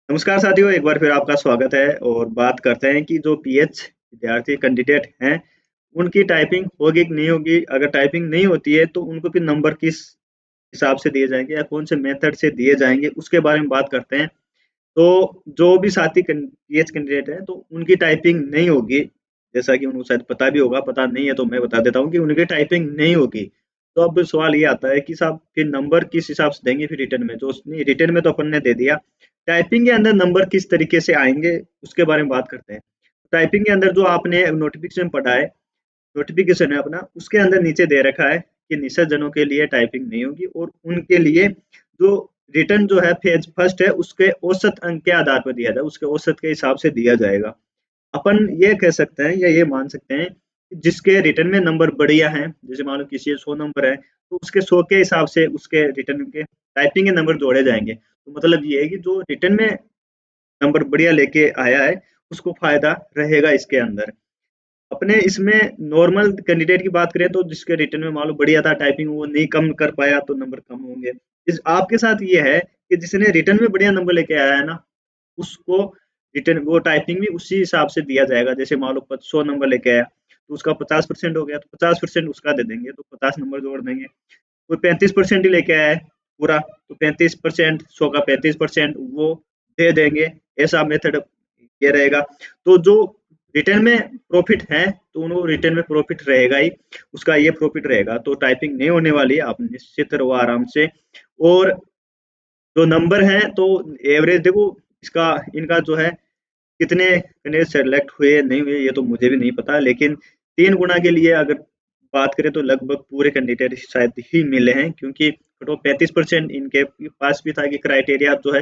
नमस्कार साथियों, एक बार फिर आपका स्वागत है और बात करते हैं कि जो पीएच विद्यार्थी कैंडिडेट हैं, उनकी टाइपिंग होगी कि नहीं होगी। अगर टाइपिंग नहीं होती है तो उनको फिर नंबर किस हिसाब से दिए जाएँगे या कौन से मेथड से दिए जाएँगे, उसके बारे में बात करते हैं। तो जो भी साथी पीएच कैंडिडेट हैं, तो उनकी टाइपिंग नहीं होगी, जैसा कि उनको शायद पता भी होगा, पता नहीं है तो मैं बता देता हूँ कि उनकी टाइपिंग नहीं होगी। तो अब सवाल ये आता है कि साहब फिर नंबर किस हिसाब से देंगे फिर रिटन में? जो नहीं, रिटन में तो अपन ने दे दिया, टाइपिंग के अंदर नंबर किस तरीके से आएँगे, उसके बारे में बात करते हैं। टाइपिंग के अंदर जो आपने नोटिफ़िकेशन पढ़ा है, नोटिफ़िकेशन है अपना, उसके अंदर नीचे दे रखा है कि निषद जनों के लिए टाइपिंग नहीं होगी और उनके लिए जो रिटर्न जो है फेज फर्स्ट है, उसके औसत अंक के आधार पर दिया जाए, उसके औसत के हिसाब से दिया जाएगा। अपन ये कह सकते हैं या ये मान सकते हैं कि जिसके रिटर्न में नंबर बढ़िया हैं, जैसे मान लो किसी के 100 नंबर है, तो उसके 100 के हिसाब से उसके रिटर्न के टाइपिंग के नंबर जोड़े जाएँगे। तो मतलब ये है कि जो रिटर्न में नंबर बढ़िया लेके आया है, उसको फ़ायदा रहेगा इसके अंदर। अपने इसमें नॉर्मल कैंडिडेट की बात करें तो जिसके रिटर्न में मान लो बढ़िया था, टाइपिंग वो नहीं कम कर पाया तो नंबर कम होंगे। इस आपके साथ ये है कि जिसने रिटर्न में बढ़िया नंबर लेके आया है ना, उसको रिटर्न वो टाइपिंग भी उसी हिसाब से दिया जाएगा। जैसे मान लो 100 नंबर लेके आया, तो उसका 50% हो गया, तो 50% उसका दे देंगे, तो 50 नंबर जोड़ देंगे। कोई 35% ही लेके आया है पूरा, तो 35% 100 का 35% वो दे देंगे। ऐसा मेथड ये रहेगा। तो जो रिटर्न में प्रॉफिट है, तो उनको रिटर्न में प्रॉफिट रहेगा ही, उसका ये प्रॉफिट रहेगा। तो टाइपिंग नहीं होने वाली है, आप निश्चित रहो आराम से। और जो नंबर हैं तो एवरेज देखो, इसका इनका जो है कितने कैंडिडेट सेलेक्ट हुए नहीं हुए ये तो मुझे भी नहीं पता, लेकिन 3 गुना के लिए अगर बात करें तो लगभग पूरे कैंडिडेट शायद ही मिले हैं, क्योंकि कट ऑफ 35% इनके पास भी था कि क्राइटेरिया जो है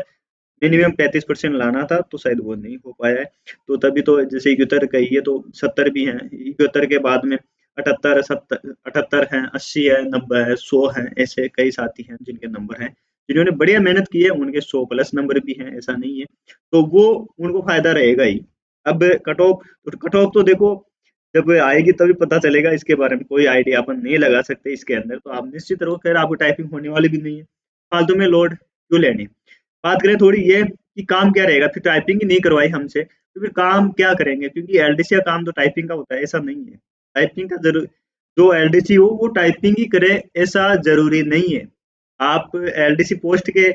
मिनिमम 35% लाना था, तो शायद वो नहीं हो पाया है। तो तभी तो जैसे 71 कही है तो 70 भी हैं, 71 के बाद में 78 78 हैं, 80 है, 90 है, 100 हैं, ऐसे कई साथी हैं जिनके नंबर हैं। जिन्होंने बढ़िया मेहनत की है उनके 100 प्लस नंबर भी हैं, ऐसा नहीं है। तो वो उनको फ़ायदा रहेगा ही। अब कट ऑफ तो देखो जब आएगी तभी पता चलेगा, इसके बारे में कोई आइडिया अपन नहीं लगा सकते इसके अंदर। तो आप निश्चित रहो, खैर आपकी टाइपिंग होने वाली भी नहीं है, फालतू में लोड क्यों लेनी। बात करें थोड़ी ये कि काम क्या रहेगा, फिर टाइपिंग ही नहीं करवाई हमसे तो फिर काम क्या करेंगे, क्योंकि एलडीसी का काम तो टाइपिंग का होता है, ऐसा नहीं है। टाइपिंग का जरूर जो एलडीसी हो वो टाइपिंग ही करे, ऐसा जरूरी नहीं है। आप एलडीसी पोस्ट के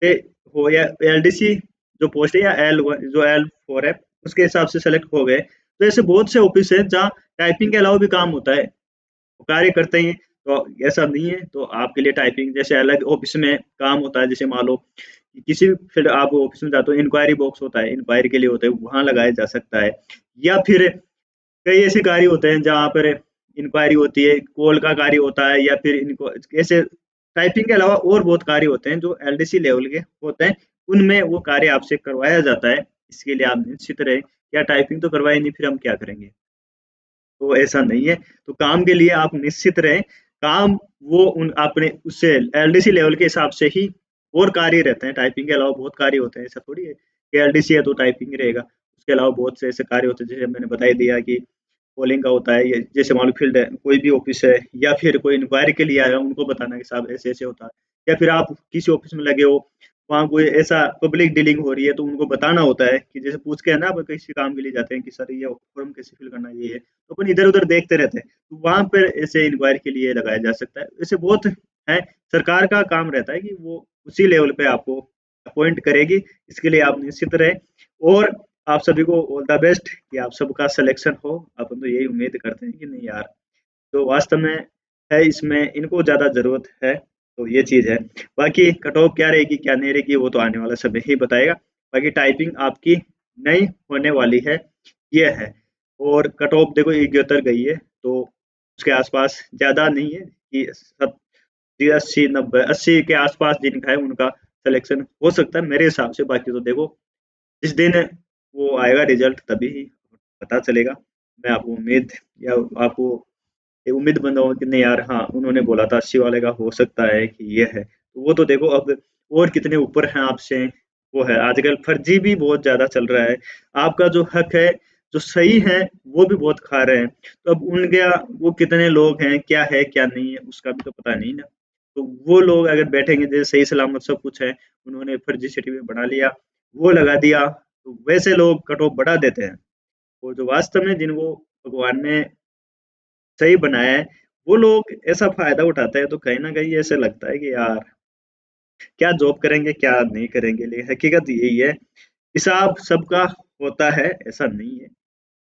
पे हो या एलडीसी जो पोस्ट है या जो L4 है उसके हिसाब से सेलेक्ट हो गए, तो ऐसे बहुत से ऑफिस है जहाँ टाइपिंग के अलावा भी काम होता है, वो कार्य करते हैं। तो ऐसा नहीं है, तो आपके लिए टाइपिंग जैसे अलग ऑफिस में काम होता है, जैसे मान लो कि किसी भी फील्ड आप ऑफिस में जाते हो, इंक्वायरी बॉक्स होता है, इंक्वायरी के लिए होता है, वहाँ लगाया जा सकता है। या फिर कई ऐसे कार्य होते हैं जहाँ पर इंक्वायरी होती है, कॉल का कार्य होता है, या फिर इनको ऐसे टाइपिंग के अलावा और बहुत कार्य होते हैं जो एलडीसी लेवल के होते हैं, उनमें वो कार्य आपसे करवाया जाता है। इसके लिए आप निश्चित रहें, या टाइपिंग तो करवाए नहीं फिर हम क्या करेंगे, तो ऐसा नहीं है। तो काम के लिए आप निश्चित रहें, काम वो उन अपने उससे एलडीसी लेवल के हिसाब से ही और कार्य रहते हैं, टाइपिंग के अलावा बहुत कार्य होते हैं, ऐसा थोड़ी है कि एलडीसी है तो टाइपिंग ही रहेगा। उसके अलावा बहुत से ऐसे कार्य होते हैं, जैसे मैंने बता ही दिया कि कॉलिंग का होता है, ये जैसे मान लो फील्ड है, कोई भी ऑफिस है या फिर कोई इंक्वायरी के लिए आया है, उनको बताना है कि साहब ऐसे-ऐसे होता है। या फिर आप किसी ऑफिस में लगे हो, वहाँ कोई ऐसा पब्लिक डीलिंग हो रही है, तो उनको बताना होता है कि जैसे पूछ के है ना, आप किसी काम के लिए जाते हैं कि सर ये फॉर्म कैसे फिल करना है, ये है। तो अपन इधर-उधर देखते रहते हैं, तो वहाँ पर ऐसे इंक्वायरी के लिए लगाया जा सकता है। ऐसे बहुत है, सरकार का काम रहता है कि वो उसी लेवल पे आपको अपॉइंट करेगी, इसके लिए आप निश्चित रहें। और आप सभी को ऑल द बेस्ट कि आप सबका सिलेक्शन हो। अपन तो यही उम्मीद करते हैं कि नहीं यार, जो वास्तव में है इसमें इनको ज़्यादा ज़रूरत है, तो ये चीज़ है। बाकी कट ऑफ क्या रहेगी, क्या नहीं रहेगी, वो तो आने वाला समय ही बताएगा। बाकी टाइपिंग आपकी नहीं होने वाली है, ये है। और कट ऑफ देखो 71 गई है, तो उसके आस-पास ज़्यादा नहीं है कि 80, 90, 80 के आस-पास जिनका है उनका सिलेक्शन हो सकता है मेरे हिसाब से। बाकी तो देखो जिस दिन वो आएगा रिजल्ट तभी पता चलेगा। मैं आपको उम्मीद या आपको ये उम्मीद बनाऊँ कि नहीं यार, हाँ, उन्होंने बोला था 80 वाले का हो सकता है कि ये है। तो वो तो देखो अब और कितने ऊपर हैं आपसे, वो है। आजकल फर्जी भी बहुत ज़्यादा चल रहा है। आपका जो हक है, जो सही है, वो भी बहुत खा रहे हैं। तो अब उनके वो कितने लोग हैं, क्या है, क्या नहीं है, उसका भी तो पता नहीं ना। तो वो लोग अगर बैठेंगे जैसे सही सलामत सब कुछ है, उन्होंने फर्जी सर्टिफ़िकेट बना लिया, वो लगा दिया, तो वैसे लोग कट ऑफ बढ़ा देते हैं। और जो वास्तव में जिनको भगवान ने सही बनाया है, वो लोग ऐसा फायदा उठाते हैं, तो कहीं ना कहीं ऐसे लगता है कि यार क्या जॉब करेंगे क्या नहीं करेंगे, लेकिन हकीकत यही है, हिसाब सबका होता है, ऐसा नहीं है।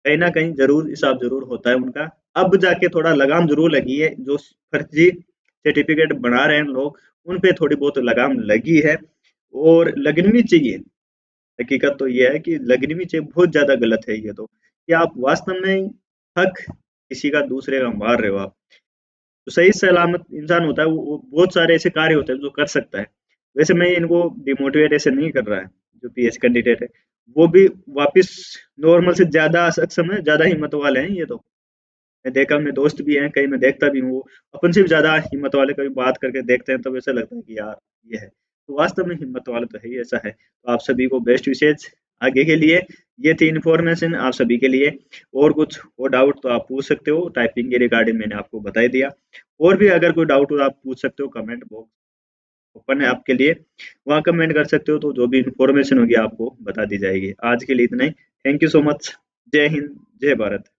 कहीं न कहीं ज़रूर हिसाब ज़रूर होता है उनका। अब जाके थोड़ा लगाम ज़रूर लगी है, जो फर्जी सर्टिफ़िकेट बना रहे हैं लोग, उन पे थोड़ी बहुत लगाम लगी है और लगनी भी चाहिए। हकीकत तो ये है कि लगनी भी चाहिए, बहुत ज़्यादा गलत है ये तो, कि आप वास्तव में हक किसी का दूसरे का मार रहे हो आप। तो सही सलामत इंसान होता है, वो बहुत सारे ऐसे कार्य होते हैं जो कर सकता है। वैसे मैं इनको डिमोटिवेट ऐसे नहीं कर रहा है, जो पीएच कैंडिडेट है, वो भी वापस नॉर्मल से ज़्यादा सक्षम है, ज़्यादा हिम्मत वाले हैं ये तो। मैं देखा, मेरे दोस्त भी हैं, कई मैं देखता भी हूँ, वो अपन से भी ज़्यादा हिम्मत वाले, कभी बात करके देखते हैं तब ऐसा लगता है कि यार ये है। तो वास्तव में हिम्मत वाले तो है ही, ऐसा है। तो आप सभी को बेस्ट विशेष आगे के लिए। ये थी इन्फॉर्मेशन आप सभी के लिए। और कुछ और डाउट तो आप पूछ सकते हो, टाइपिंग के रिगार्डिंग मैंने आपको बता ही दिया। और भी अगर कोई डाउट हो आप पूछ सकते हो, कमेंट बॉक्स ओपन है आपके लिए, वहाँ कमेंट कर सकते हो, तो जो भी इन्फॉर्मेशन होगी आपको बता दी जाएगी। आज के लिए इतना ही। Thank you so much. जय हिंद, जय भारत।